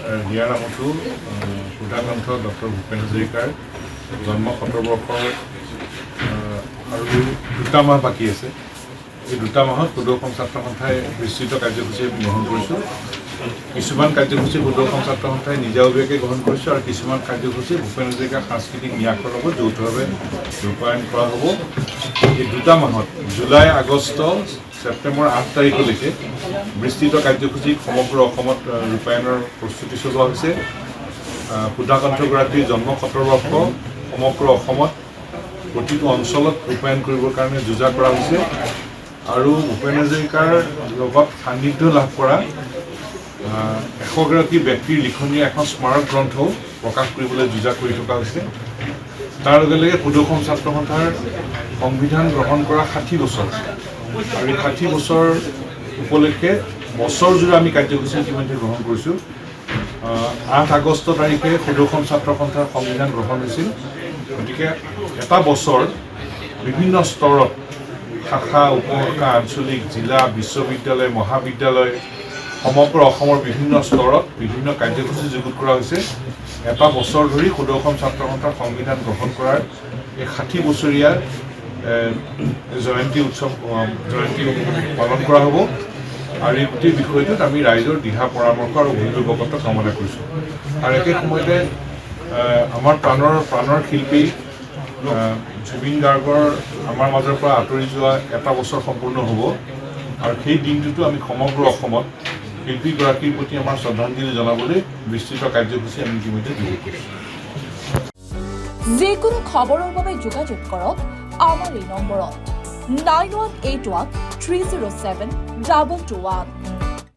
হিয়াৰ নামতো সুধাকণ্ঠ ডক্টৰ ভূপেন হাজৰিকাৰ জন্ম 70 বৰ্ষৰ আৰু 2 মাহ বাকী আছে। এই 2 মাহত সুদৰ্শন ছাত্ৰ সন্থাই বিস্তৃত কাৰ্যসূচী গ্ৰহণ কৰিছোঁ। কিছুমান কাৰ্যসূচী সুদৰ্শন ছাত্ৰ সন্থাই নিজাববীয়াকৈ গ্ৰহণ কৰিছোঁ আৰু কিছুমান কাৰ্যসূচী ভূপেন হাজৰিকাৰ সাংস্কৃতিক ন্যাসৰ লগত যৌথভাৱে ৰূপায়ণ কৰা হ'ব। এই 2 মাহত জুলাই, আগষ্ট, ছেপ্টেম্বৰ 8 তাৰিখলৈকে বিস্তৃত কাৰ্যসূচী সমগ্ৰ অসমত ৰূপায়ণৰ প্ৰস্তুতি চলোৱা হৈছে। সুধাকণ্ঠগৰাকীৰ জন্ম 70 বৰ্ষ সমগ্ৰ অসমত প্ৰতিটো অঞ্চলত ৰূপায়ণ কৰিবৰ কাৰণে যোজা কৰা হৈছে আৰু ভূপেন হাজৰিকাৰ লগত সান্নিধ্য লাভ কৰা 100গৰাকী ব্যক্তিৰ লিখনীৰ এখন স্মাৰক গ্ৰন্থও প্ৰকাশ কৰিবলৈ যোজা কৰি থকা হৈছে। তাৰ লগে লগে সুদৰ্শন ছাত্ৰ সন্থাৰ সংবিধান গ্ৰহণ কৰা 60 বছৰ আৰু এই 60 বছৰ উপলক্ষে বছৰজোৰা আমি কাৰ্যসূচী ইতিমধ্যে গ্ৰহণ কৰিছোঁ। 8 আগষ্ট তাৰিখে সুদৰ্শন ছাত্ৰ সন্থাৰ সংবিধান গ্ৰহণ হৈছিল। গতিকে এটা বছৰ বিভিন্ন স্তৰত শাখা, উপশাখা, আঞ্চলিক, জিলা, বিশ্ববিদ্যালয়, মহাবিদ্যালয় সমগ্ৰ অসমৰ বিভিন্ন স্তৰত বিভিন্ন কাৰ্যসূচী যুগুত কৰা হৈছে। এটা বছৰ ধৰি সুদৰ্শন ছাত্ৰ সন্থাৰ সংবিধান গ্ৰহণ কৰাৰ এই 60 বছৰীয়া জয়ন্তী পালন কৰা হ'ব আৰু এই গোটেই বিষয়টোত আমি ৰাইজৰ দিহা পৰামৰ্শ আৰু অভিভাৱকত্ব কামনা কৰিছোঁ। আৰু একে সময়তে আমাৰ প্ৰাণৰ শিল্পী জুবিন গাৰ্গৰ আমাৰ মাজৰ পৰা আঁতৰি যোৱা এটা বছৰ সম্পূৰ্ণ হ'ব আৰু সেই দিনটোতো আমি সমগ্ৰ অসমত শিল্পীগৰাকীৰ প্ৰতি আমাৰ শ্ৰদ্ধাঞ্জলি জনাবলৈ বিস্তৃত কাৰ্যসূচী আমি ইতিমধ্যে যুগুত কৰিছোঁ। যিকোনো খবৰৰ বাবে যোগাযোগ কৰক আমাৰ এই নম্বৰত 9181 307 221।